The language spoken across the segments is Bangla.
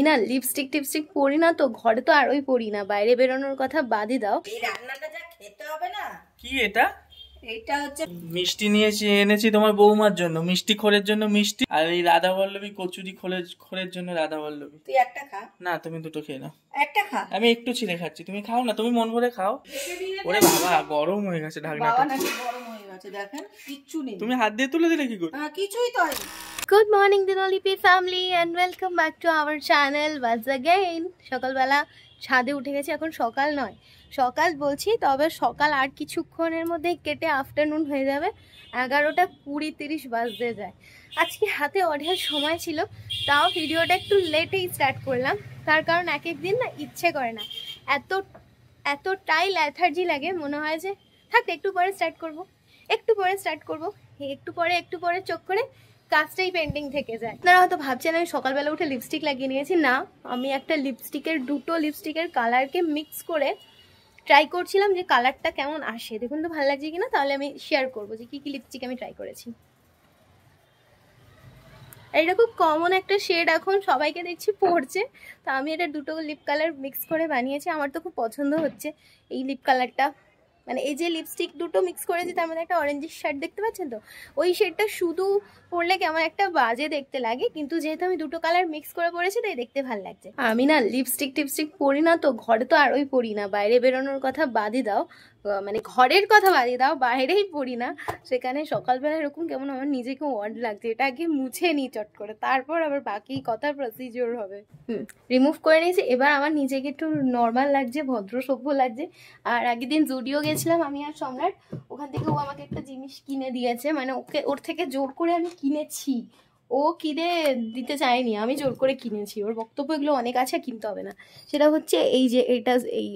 না লিপস্টিক টিপস্টিক পরি না, তো ঘরে তো আরোই পরি না, বাইরে বেরোনোর কথা বাদই দাও। এই রান্নাটা যা খেতে হবে না। কি এটা? এটা হচ্ছে মিষ্টি এনেছি তোমার বৌমার জন্য, মিষ্টি খোরের জন্য মিষ্টি, আর এই রাধা বল্লভী কচুরি খোরের জন্য রাধা বল্লভী। তুই একটা খা। না তুমি দুটো খেয়ে নাও। একটা খা। আমি একটু ছিঁড়ে খাচ্ছি, তুমি খাও না, তুমি মন ভরে খাও। ওরে বাবা গরম হয়ে গেছে ঢাকনাটা। বাবা নাকি গরম হয়ে গেছে, দেখেন কিচ্ছু নেই। তুমি হাত দিয়ে তুলে দিলে কি করে? কিছুই তো হয়নি। Good morning Dinlipi family and welcome back to our channel once again. সকালবেলা ছাদে উঠে গেছি, এখন সকাল নয়, সকাল বলছি, তবে সকাল আর কিছুক্ষণের মধ্যে কেটে আফটারনুন হয়ে যাবে। 11টা 20-30 বাজতে যায়। আজকে হাতে অঢেল সময় ছিল, তাও ভিডিওটা একটু লেটেই স্টার্ট করলাম। তার কারণ এক একদিন না ইচ্ছে করে না, এতটাই ল্যাথার্জি লাগে, মনে হয় যে থাক একটু পরে স্টার্ট করব, একটু পরে চোখ করে কাজটাই পেন্ডিং থেকে যায়। আপনারা হয়তো ভাবছেন আমি সকালবেলা উঠে লিপস্টিক লাগিয়ে নিয়েছি, না, আমি একটা দুটো লিপস্টিকের কালারকে মিক্স করে ট্রাই করছিলাম যে কালারটা কেমন আসে, দেখুন তো ভালো লাগছে কিনা। তাহলে আমি শেয়ার করবো যে কি কি লিপস্টিক আমি ট্রাই করেছি। এটা খুব কমন একটা শেড, এখন সবাইকে দেখছি পড়ছে, তো আমি এটা দুটো লিপ কালার মিক্স করে বানিয়েছি। আমার তো খুব পছন্দ হচ্ছে এই লিপ কালারটা, মানে এই যে লিপস্টিক দুটো মিক্স করেছি তার মধ্যে একটা অরেঞ্জিশ শেড দেখতে পাচ্ছেন তো, ওই শেডটা শুধু পরলে কেমন একটা বাজে দেখতে লাগে, কিন্তু যেহেতু আমি দুটো কালার মিক্স করে পরেছি তাই দেখতে ভালো লাগছে। আমি না লিপস্টিক টিপস্টিক পরি না, তো ঘরে তো আরোই পরি না, বাইরে বেরোনোর কথা বাদই দাও, মানে ঘরের কথা বাদই দাও, বাইরেই পরি না। সেখানে সকালবেলা এরকম কেমন আমার নিজেকে ওয়ার্ড লাগছে, এটা আগে মুছে নিই চট করে, তারপর আবার বাকি কথা প্রসিজিওর হবে। রিমুভ করে নিয়েছি, এবার আমার নিজেকে একটু নর্মাল লাগছে, ভদ্র সভ্য লাগছে। আর আগের দিন জুডিও গেছিলাম আমি আর সম্রাট, ওখান থেকে ও আমাকে একটা জিনিস কিনে দিয়েছে, মানে ওর থেকে জোর করে আমি কিনেছি, ও কিনে দিতে চায়নি, আমি জোর করে কিনেছি। ওর বক্তব্য এগুলো অনেক আছে, কিনতে হবে না। সেটা হচ্ছে এই যে এটা এই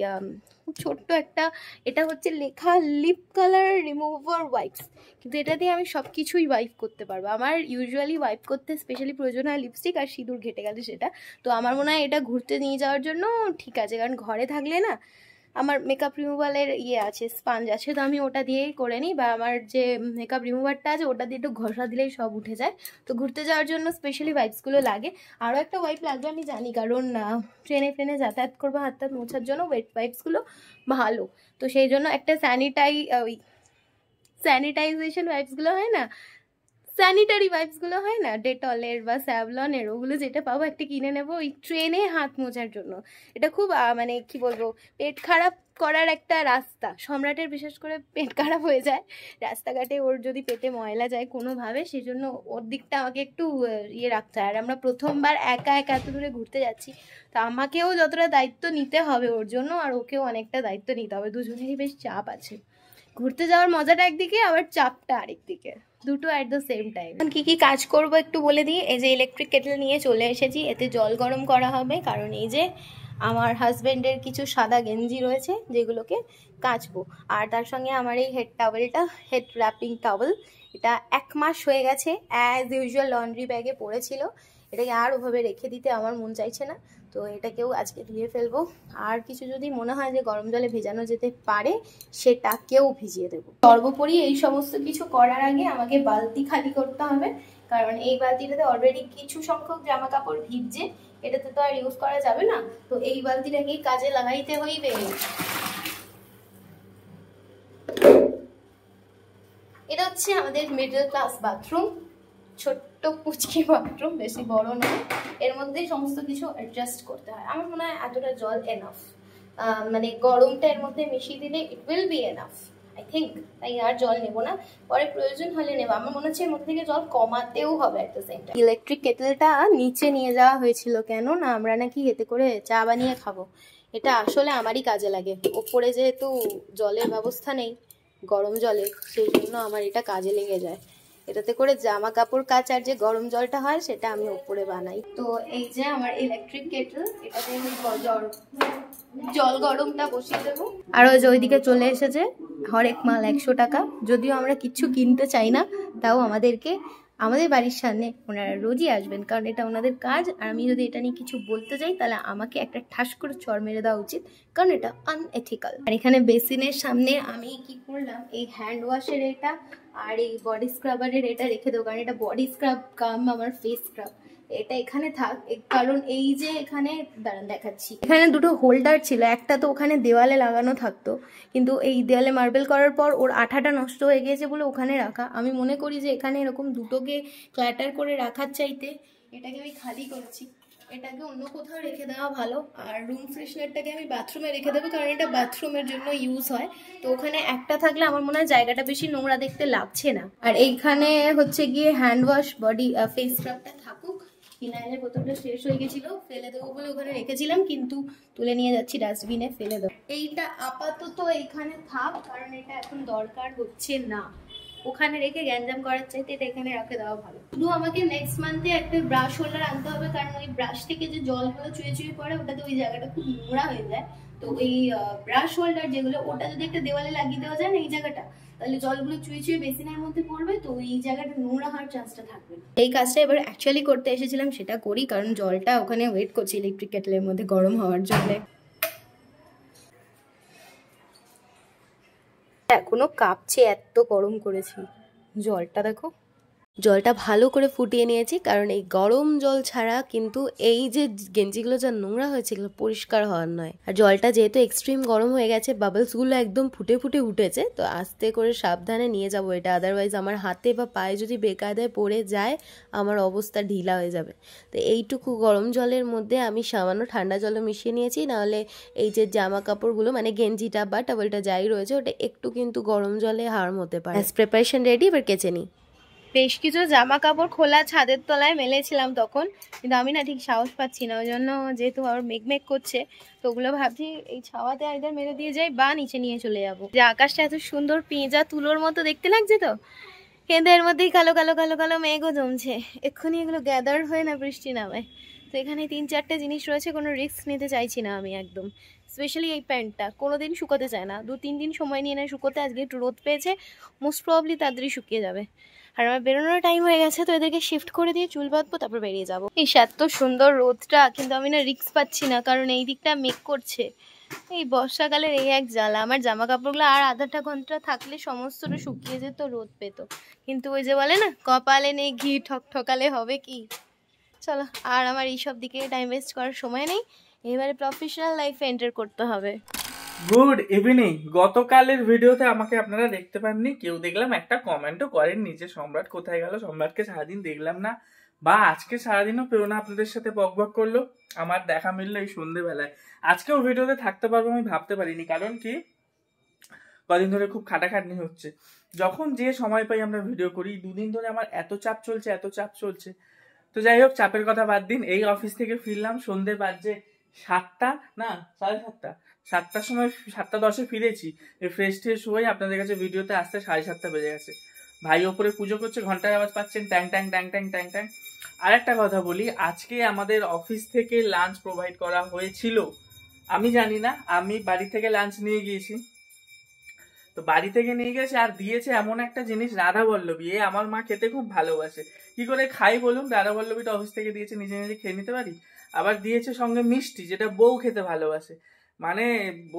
ছোট্ট একটা, এটা হচ্ছে লেখা লিপ কালার রিমুভার ওয়াইপস, কিন্তু এটা দিয়ে আমি সব কিছুই ওয়াইপ করতে পারবো। আমার ইউজুয়ালি ওয়াইপ করতে স্পেশালি প্রয়োজন হয় লিপস্টিক আর সিঁদুর ঘেটে গেলে সেটা, তো আমার মনে হয় এটা ঘুরতে নিয়ে যাওয়ার জন্য ঠিক আছে, কারণ ঘরে থাকলে না আমার মেকআপ রিমুভালের আছে, স্পাঞ্জ আছে, তো আমি ওটা দিয়েই করে নিই, বা আমার যে মেকআপ রিমুভারটা আছে ওটা দিয়ে একটু ঘষা দিলেই সব উঠে যায়। তো ঘুরতে যাওয়ার জন্য স্পেশালি ওয়াইপসগুলো লাগে। আরও একটা ওয়াইপ লাগবে আমি জানি, কারণ ট্রেনে যাতায়াত করবো, হাত টাত মোছার জন্য ওয়েট ওয়াইপসগুলো ভালো। তো সেই জন্য একটা স্যানিটাইজেশন ওয়াইপসগুলো হয় না, স্যানিটারি ওয়াইপসগুলো হয় না ডেটলের বা স্যাভলনের, ওগুলো যেটা পাবো একটা কিনে নেবো ওই ট্রেনে হাত মোছার জন্য। এটা খুব মানে কি বলবো, পেট খারাপ করার একটা রাস্তা। সম্রাটের বিশেষ করে পেট খারাপ হয়ে যায় রাস্তাঘাটে, ওর যদি পেটে ময়লা যায় কোনোভাবে, সেই জন্য ওর দিকটা আমাকে একটু রাখতে হয়। আর আমরা প্রথমবার একা এত দূরে ঘুরতে যাচ্ছি, তো আমাকেও যতটা দায়িত্ব নিতে হবে ওর জন্য, আর ওকেও অনেকটা দায়িত্ব নিতে হবে, দুজনেরই বেশ চাপ আছে। ঘুরতে যাওয়ার মজাটা একদিকে, আবার চাপটা আরেকদিকে, দুটো অ্যাট দ্য সেম টাইম। কি কি কাজ করব একটু বলে দিই। এই যে ইলেকট্রিক কেটেল নিয়ে চলে এসেছি, এতে জল গরম করা হবে, কারণ এই যে আমার হাজবেন্ডের কিছু সাদা গেঞ্জি রয়েছে যেগুলোকে কাচবো। আর তার সঙ্গে আমার এই হেড র্যাপিং টাওয়েল, এটা 1 মাস হয়ে গেছে, অ্যাজ ইউজুয়াল লন্ড্রি ব্যাগে পড়েছিল, এটাকে আর ওভাবে রেখে দিতে আমার মন চাইছে না, তো এটাকেও আজকে ধুয়ে ফেলবো। আর কিছু যদি মনে হয় যে গরম জলে ভেজানো যেতে পারে সেটাকেও ভিজিয়ে দেবো। সর্বোপরি এই সমস্ত কিছু করার আগে আমাকে বালতি খালি করতে হবে, কারণ এই বালতিটাতে অলরেডি কিছু সংখ্যক জামা কাপড় ভিজছে, এটাতে তো আর ইউজ করা যাবে না, তো এই বালতিটাকেই কাজে লাগাইতে হইবে। এটা হচ্ছে আমাদের মিডল ক্লাস বাথরুম, ছোট্ট পুচকি বাথরুম, বেশি বড় নয়, এর মধ্যেই সমস্ত কিছু অ্যাডজাস্ট করতে হয়। আমার মনে হয় এতটা জল এনাফ, মানে গরমটা এর মধ্যে মিশিয়ে দিলে it will be enough I think, তাই আর জল নেবো না, পরে প্রয়োজন হলে নেবো। আমার মনে হচ্ছে এর মধ্যে থেকে জল কমাতেও হবে at the same time. Electric কেটেলটা নিচে নিয়ে যাওয়া হয়েছিল কেন না, আমরা নাকি এতে করে চা বানিয়ে খাবো। এটা আসলে আমারই কাজে লাগে, ওপরে যেহেতু জলের ব্যবস্থা নেই গরম জলে, সেই জন্য আমার এটা কাজে লেগে যায়। এটাতে করে জামা কাপড় কাচার যে গরম জলটা হয় সেটা আমি উপরে বানাই। তো এই যে আমার ইলেকট্রিক কেটল, এটাতে আমি জল গরমটা বসিয়ে দেবো। আর ওই যে ওইদিকে চলে এসেছে হরেক মাল 100 টাকা, যদিও আমরা কিচ্ছু কিনতে চাই না, তাও আমাদের বাড়ির সামনে ওনারা রোজই আসবেন, কারণ এটা ওনাদের কাজ। আর আমি যদি এটা নিয়ে কিছু বলতে যাই তাহলে আমাকে একটা ঠাস করে চড় মেরে দেওয়া উচিত, কারণ এটা আনএথিক্যাল। আর এখানে বেসিনের সামনে আমি কি করলাম, এই হ্যান্ড ওয়াশের এটা আর এই বডি স্ক্রাবারের এটা রেখে দেবো, কারণ এটা বডি স্ক্রাব কাম আমার ফেস স্ক্রাব, এটা এখানে থাক, কারণ এই যে এখানে দাঁড়ান দেখাচ্ছি, এখানে দুটো হোল্ডার ছিল, একটা তো ওখানে দেওয়ালে লাগানো থাকতো, কিন্তু এই দেওয়ালে মার্বেল করার পর ওর আঠাটা নষ্ট হয়ে গেছে বলে ওখানে রাখা। আমি মনে করি যে এখানে এরকম দুটোকে ক্ল্যাটার করে রাখার চাইতে এটাকে আমি খালি করছি, এটাকে অন্য কোথাও রেখে দেওয়া ভালো। আর রুম ফ্রেশনারটাকে আমি বাথরুমে রেখে দেবো, কারণ এটা বাথরুমের জন্য ইউজ হয়। তো ওখানে একটা থাকলে আমার মনে হয় জায়গাটা বেশি নোংরা দেখতে লাগছে না। আর এইখানে হচ্ছে গিয়ে হ্যান্ড ওয়াশ বডি ফেস স্ক্রাবটা থাকুক। ফিনাইলের বোতলটা শেষ হয়ে গেছিল, ফেলে দেবো বলে ওখানে রেখেছিলাম, কিন্তু তুলে নিয়ে যাচ্ছি ডাস্টবিনে ফেলে দেবো। এইটা আপাতত এইখানে থাক, কারণ এটা এখন দরকার হচ্ছে না। ওখানে রেখে গ্যাঞ্জাম করার চাইতে এটা এখানে রাখে দেওয়া ভালো। শুধু আমাকে নেক্সট মান্থে একটা ব্রাশ হোল্ডার আনতে হবে, কারণ ওই ব্রাশ থেকে যে জলগুলো চুয়ে চুয়ে পড়ে ওটাতে ওই জায়গাটা খুব নোংরা হয়ে যায়। তো ওই ব্রাশ হোল্ডার যেগুলো, ওটা যদি একটা দেওয়ালে লাগিয়ে দেওয়া যায় না এই জায়গাটা, তাহলে জলগুলো চুয়ে চুয়ে বেসিনের মধ্যে পড়বে, তো এই জায়গাটা নোংরা হওয়ার চান্সটা থাকবে না। এই কাজটা এবার অ্যাকচুয়ালি করতে এসেছিলাম, সেটা করি, কারণ জলটা ওখানে ওয়েট করছে ইলেকট্রিক কেটলের মধ্যে গরম হওয়ার জন্য। এখনো কাঁপছে, এত গরম করেছি। জলটা দেখো, জলটা ভালো করে ফুটিয়ে নিয়েছি, কারণ এই গরম জল ছাড়া কিন্তু এই যে গেঞ্জিগুলো যা নোংরা হয়েছে এগুলো পরিষ্কার হওয়ার নয়। আর জলটা যেহেতু এক্সট্রিম গরম হয়ে গেছে, বাবলসগুলো একদম ফুটে ফুটে উঠেছে, তো আস্তে করে সাবধানে নিয়ে যাব এটা, আদারওয়াইজ আমার হাতে বা পায়ে যদি বেকায়দায় পড়ে যায় আমার অবস্থা ঢিলা হয়ে যাবে। তো এইটুকু গরম জলের মধ্যে আমি সামান্য ঠান্ডা জলে মিশিয়ে নিয়েছি, নাহলে এই যে জামা কাপড়গুলো মানে গেঞ্জিটা বা টাওয়েলটা যাই রয়েছে ওটা একটু কিন্তু গরম জলে হার্ম হতে পারে। প্রিপারেশন রেডি, এবার কেচে নিই। বেশ কিছু জামা কাপড় খোলা ছাদের তলায় মেলেছিলাম তখন, কিন্তু আমি না ঠিক সাহস পাচ্ছি না, ওই জন্য যেহেতু আবার মেঘমেঘ করছে তো ওগুলো ভাবছি এই ছাওয়াতে আইদার মেরে দিয়ে যাই বা নিচে নিয়ে চলে যাবো। যে আকাশটা এত সুন্দর পেঁজা তুলোর মতো দেখতে লাগছে, তো কিন্তু এর মধ্যেই কালো কালো কালো কালো মেঘও জমছে, এক্ষুনি এগুলো গ্যাদার হয়ে না বৃষ্টি নামে। তো এখানে 3-4টে জিনিস রয়েছে, কোনো রিস্ক নিতে চাইছি না আমি একদম। স্পেশালি এই প্যান্টটা কোনোদিন শুকোতে চায় না, 2-3 দিন সময় নিয়ে নেয় শুকোতে, আজকে একটু রোদ পেয়েছে, মোস্ট প্রবাবলি তাড়াতাড়ি শুকিয়ে যাবে। আর আমার বেরোনোর টাইম হয়ে গেছে, তো এদেরকে শিফট করে দিয়ে চুল বাঁধবো, তারপর বেরিয়ে যাবো। এই এত সুন্দর রোদটা, কিন্তু আমি না রিস্ক পাচ্ছি না, কারণ এই দিকটা মেঘ করছে। এই বর্ষাকালের এই এক জ্বালা, আমার জামা কাপড়গুলো আর আধাটা ঘন্টা থাকলে সমস্তটা শুকিয়ে যেত, রোদ পেত, কিন্তু ওই যে বলে না কপালে নেই ঘি ঠকঠকালে হবে কি। চলো, আর আমার এইসব দিকে টাইম ওয়েস্ট করার সময় নেই, এবারে প্রফেশনাল লাইফে এন্টার করতে হবে। Good evening. গতকালের ভিডিওতে আমাকে আপনারা দেখতে পাননি, কেউ দেখলাম একটা কমেন্টও করেননি যে সম্রাট কোথায় গেল, সম্রাটকে সারাদিন দেখলাম না, বা আজকে সারাদিনও পেও না আপনাদের সাথে বকবক করলো। আমার দেখা মিললো এই সন্ধ্যেবেলায়। আজকেও ভিডিওতে থাকতে পারবো আমি ভাবতে পারিনি, কারণ কি কদিন ধরে খুব খাটাখাটনি হচ্ছে, যখন যে সময় পাই আমরা ভিডিও করি। 2 দিন ধরে আমার এত চাপ চলছে। তো যাই হোক, চাপের কথা বাদ দিন। এই অফিস থেকে ফিরলাম, সন্ধ্যে বাজছে 7টা না 7:30, 7টার সময়, 7:10 ফিরেছি। ফ্রেশ ট্রেশ হয়ে আপনাদের কাছে ভিডিওতে আসতে 7:30 বেজে গেছে। ভাই ওপরে পুজো করছে, ঘন্টার আওয়াজ পাচ্ছেন, ট্যাং ট্যাং ট্যাং ট্যাং ট্যাং ট্যাং। আর একটা কথা বলি, আজকে আমাদের অফিস থেকে লাঞ্চ প্রোভাইড করা হয়েছিল। আমি জানি না, আমি বাড়ি থেকে লাঞ্চ নিয়ে গিয়েছি, তো বাড়ি থেকে নিয়ে গেছে আর দিয়েছে এমন একটা জিনিস, রাধা বল্লভী। আমার মা খেতে খুব ভালোবাসে, কি করে খাই বলুন? রাধা বল্লভীটা অফিস থেকে দিয়েছে, নিজে নিজে খেয়ে নিতে পারি। আবার দিয়েছে সঙ্গে মিষ্টি, যেটা বউ খেতে ভালোবাসে। মানে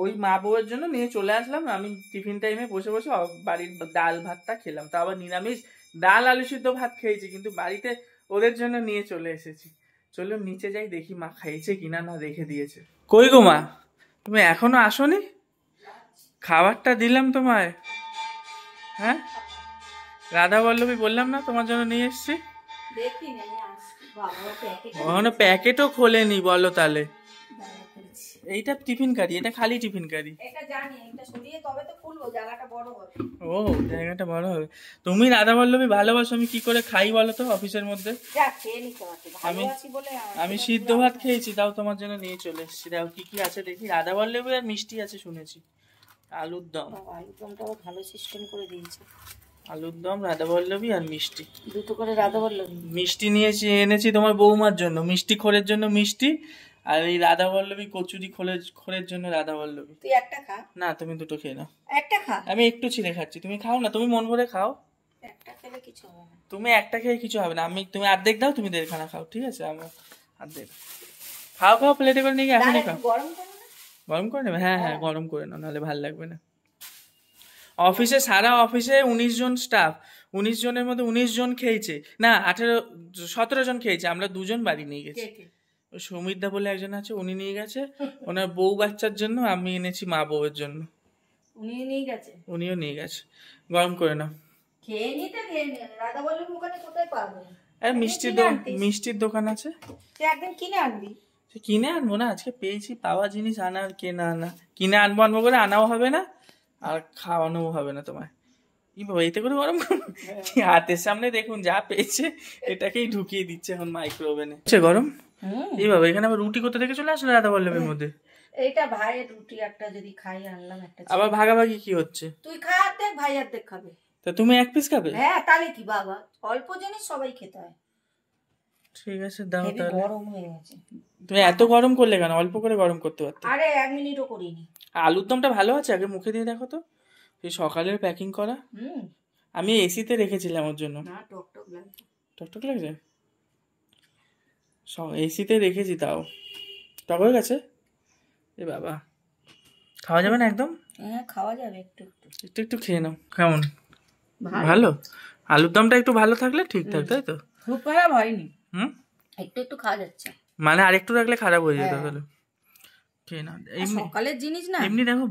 ওই মা বউয়ের জন্য নিয়ে চলে আসলাম। আমি টিফিন টাইমে বসে বসে বাড়ির ডাল ভাতটা খেলাম, তা আবার নিরামিষ ডাল আলু সিদ্ধ ভাত খেয়েছি, কিন্তু বাড়িতে ওদের জন্য নিয়ে চলে এসেছি। চলো নিচে যাই, দেখি মা খাইছে কিনা, না রেখে দিয়েছে। কই গো মা, তুমি এখনো আসোনি? খাবারটা দিলাম তোমায়, হ্যাঁ? রাধা বল্লভী বললাম না তোমার জন্য নিয়ে এসছি। এখনো প্যাকেটও খোলেনি, বলো তাহলে। এইটা টিফিন কারি, এটা খালি টিফিন কারি। ও, জায়গাটা বড় হবে। তুমি রাধা বল্লভী ভালোবাসো, আমি কি করে খাই বলো তো অফিসের মধ্যে? আমি সিদ্ধ ভাত খেয়েছি, তাও তোমার জন্য নিয়ে চলে এসেছি। দাও কি কি আছে দেখি। রাধা বল্লভী আর মিষ্টি আছে শুনেছি। আলুর দম, ভালো সিস্টেম করে দিয়েছে। আলুর দম, রাধা বল্লভী আর মিষ্টি, দুটো করে রাধা বল্লভী। মিষ্টি এনেছি তোমার বৌমার জন্য, মিষ্টি খোরের জন্য মিষ্টি, আর এই রাধা বল্লভী কচুরি খোরের জন্য রাধা বল্লভী। তুই একটা খা না, তুমি দুটো খেয়ে নাও। একটা খা। আমি একটু ছিঁড়ে খাচ্ছি, তুমি খাও না, তুমি মন ভরে খাও। একটা খেলে কিছু হবে না। তুমি একটা খেয়ে কিছু হবে না, তুমি অর্ধেক দাও, তুমি 1.5খানা খাও, ঠিক আছে? আমার অর্ধেক খাও, প্লেটে করে নিয়ে গিয়ে এখনই খাও। গরম করে নেবে? হ্যাঁ হ্যাঁ, গরম করে নাও, নাহলে ভালো লাগবে না। অফিসে সারা অফিসে 19 জন স্টাফ, 19 জনের মধ্যে 19 জন খেয়েছে, না 17 জন খেয়েছে, আমরা 2 জন বাড়ি নিয়ে গেছি। ওই সৌমিতদা বলে একজন আছে, উনি নিয়ে গেছে ওনার বউ বাচ্চার জন্য, আমি এনেছি মা বউয়ের জন্য। উনিও নিয়ে গেছে, উনিও নিয়ে গেছে। গরম করে নাও। খেয়ে নি রাধা বল্লভ ওখানে কোথায় পাবে? আর মিষ্টির দোকান আছে, তুই একদিন কিনে আনবি। কিনে আনবো না, আজকে পেয়েছি, পাওয়া জিনিস আনা আর কেনা আনা। কিনে আনবো করে আনাও হবে না আর খাওয়ানোও হবে না তোমায়। কি বাবা এতে করে গরম হাতের সামনে দেখুন যা পেয়েছে এটাকেই ঢুকিয়ে দিচ্ছে এখন মাইক্রো ওভেনে। গরম এই বাবা, এখানে আবার রুটি কোথা থেকে চলে আসলো রাধা বল্লভের মধ্যে? এইটা ভাইয়ের রুটি, একটা যদি খাই আনলাম একটা। আবার ভাগাভাগি কি হচ্ছে? তুই খা অর্ধেক, ভাই অর্ধেক খাবে। তা তুমি 1 পিস খাবে? হ্যাঁ তাহলে কি বাবা, অল্প জিনিস সবাই খেতে হয়। ঠিক আছে দাও তাহলে। গরম হয়ে গেছে। তুমি এত গরম করলে কেন? অল্প করে গরম করতে পারতে। আরে 1 মিনিটও করিনি। আলুর দমটা ভালো আছে, আগে মুখে দিয়ে দেখো তো। সেই সকালের প্যাকিং করা, আমি এসিতে রেখেছিলাম ওর জন্য। না টকটক লাগছে। টকটক লাগছে? এসিতে রেখেছি তাও টক হয়ে গেছে। এ বাবা খাওয়া যাবে না একদম? হ্যাঁ খাওয়া যাবে, একটু একটু একটু খেয়ে নাও। কেমন? ভালো? আলুর দমটা একটু ভালো থাকলে ঠিকঠাক, তাই তো? খুব খারাপ হয়নি। একটু একটু খাওয়া যাচ্ছে, মানে আরেকটু রাখলে খারাপ হয়ে যেত। তাহলে খেয়ে নাও। সকালের জিনিস না। এমনি দেখো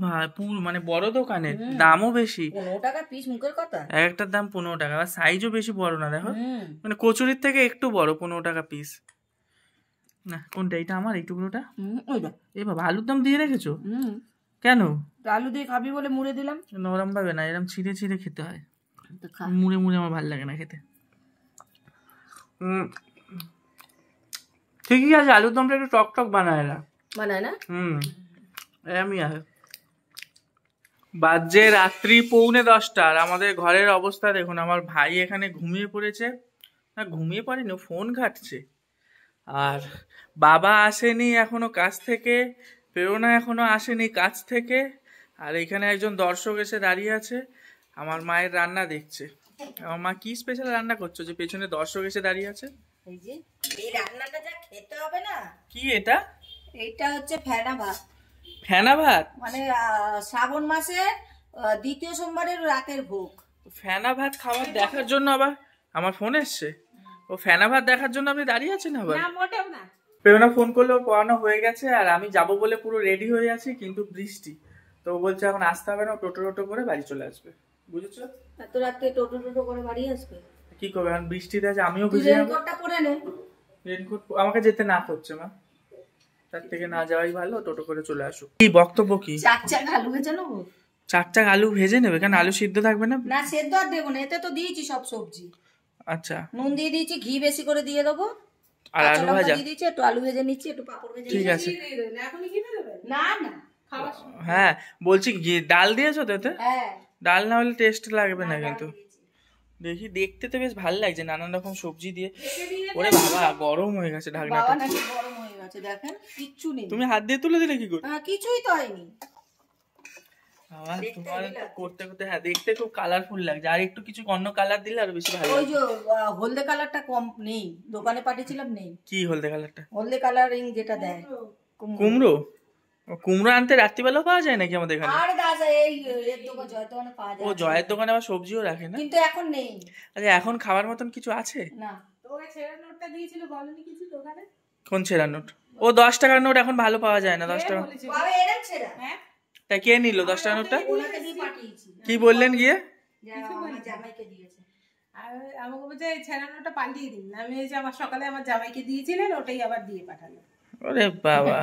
মানে বড় দোকানের দামও বেশি, 15 টাকা পিস, মুখের কথা। একটার দাম 15 টাকা, আর সাইজও বেশি বড় না দেখো, মানে কচুরির থেকে একটু বড়, 15 টাকা পিস। না কোনটা? এটা আমার এই টুকরোটা? এ বাবা আলুর দম দিয়ে রেখেছো কেন? আলু দিয়ে খাবি বলে মুড়ে দিলাম। নরম ভাবে না, এরকম ছিঁড়ে ছিঁড়ে খেতে হয়, মুড়ে মুড়ে আমার ভালো লাগে না খেতে। ঠিকই আছে, আলুর দমটা একটু টক টক বানায় না? আমি বাজে রাত্রি 9:45 আর আমাদের ঘরের অবস্থা দেখুন। আমার ভাই এখানে ঘুমিয়ে পড়েছে, না ঘুমিয়ে পড়েনি, ফোন ঘাটছে। আর বাবা আসেনি এখনো কাজ থেকে, প্রেরণা এখনো আসেনি কাজ থেকে। আর এখানে একজন দর্শক এসে দাঁড়িয়ে আছে, আমার মায়ের রান্না দেখছে। আমার মা কি স্পেশাল রান্না করছো যে পেছনে দর্শক এসে দাঁড়িয়ে আছে? এই যে এই রান্নাটা যা খেতে হবে না। কি এটা? এটা হচ্ছে ফেনা ভাত। ফেনা ভাত মানে শ্রাবণ মাসে 2য় সোমবারের রাতের ভোগ। ফেনা ভাত খাবার দেখার জন্য আবার আমার ফোন এসছে? ও ফেনা ভাত দেখার জন্য আপনি দাঁড়িয়ে আছেন আবার? না মোটেও না। প্রেরণা ফোন করলে ওর পড়ানো হয়ে গেছে, আর আমি যাবো বলে পুরো রেডি হয়ে আছি, কিন্তু বৃষ্টি, তো ও বলছে এখন আসতে হবে না, টোটো করে বাড়ি চলে আসবে। বুঝেছো? এত রাতে টোটো করে বাড়ি আসবে? কি করবে এখন, বৃষ্টিতে আছে, আমিও ভিজে যাবো। রেনকোটটা পরে নে। রেনকোট আমাকে যেতে না করছে মা, তার থেকে না যাওয়াই ভালো, টোটো করে চলে আসো। কি বক্তব্য? কি 4 চাক আলু ভেজে নেবো? 4 চাক আলু ভেজে নেবে কেন? আলু সিদ্ধ থাকবে না? না সেদ্ধ আর দেবো না, এতে তো দিয়েছি সব সবজি। আচ্ছা নুন দিয়ে দিয়েছি, ঘি বেশি করে দিয়ে দেবো, আর আলু ভাজা দিয়ে দিয়েছি, একটু আলু ভেজে নিচ্ছি, একটু পাপড় ভেজে। ঠিক আছে। না না হ্যাঁ বলছি ডাল দিয়েছো তো এতে? হ্যাঁ ডাল না হলে টেস্ট লাগবে না কিন্তু। দেখি দেখতে তো বেশ ভালো লাগছে, নানান রকম সবজি দিয়ে। ওরে বাবা গরম হয়ে গেছে ঢাকনাটা। বাবা নাকি গরম হয়ে গেছে, দেখেন কিচ্ছু নেই। তুমি হাত দিয়ে তুলে দিলে কি করে? কিছুই তো হয়নি। তোমার করতে করতে হ্যাঁ দেখতে খুব কালারফুল লাগছে, আর একটু কিছু অন্য কালার দিলে আরো বেশি ভালো। ওই যে হলদে কালারটা কম নেই, দোকানে পাঠিয়েছিলাম নেই। কি হলদে কালারটা? হলদে কালারিং যেটা দেয় কুমড়ো। কুমড়ো আনতে রাত্রিবেলা পাওয়া যায় নাকি আমাদের এখানে? আরে দাদা এই এর দোকান জয়ের দোকানে পাওয়া যায়। ও জয়ের দোকানে আবার সবজিও রাখে না? কিন্তু এখন নেই। আচ্ছা এখন খাবার মতন কিছু আছে না। তোকে ছেঁড়া নোটটা দিয়েছিল বলনি কিছু দোকানে? কোন ছেঁড়া নোট? ও 10 টাকার নোট এখন ভালো পাওয়া যায় না। 10 টাকা বাবা এরকম ছেড়া। হ্যাঁ তাই কে নিল 10 টাকার নোটটা? ওনাকে দিয়ে পাঠিয়েছি। কি বললেন গিয়ে? আমার জামাইকে দিয়েছে। আর আমাকে বলছে এই ছেঁড়া নোটটা পাল্টিয়ে দিন। আমি এই যে আমার সকালে আমার জামাইকে দিয়েছিলেন, ওটাই আবার দিয়ে পাঠালো। ওরে বাবা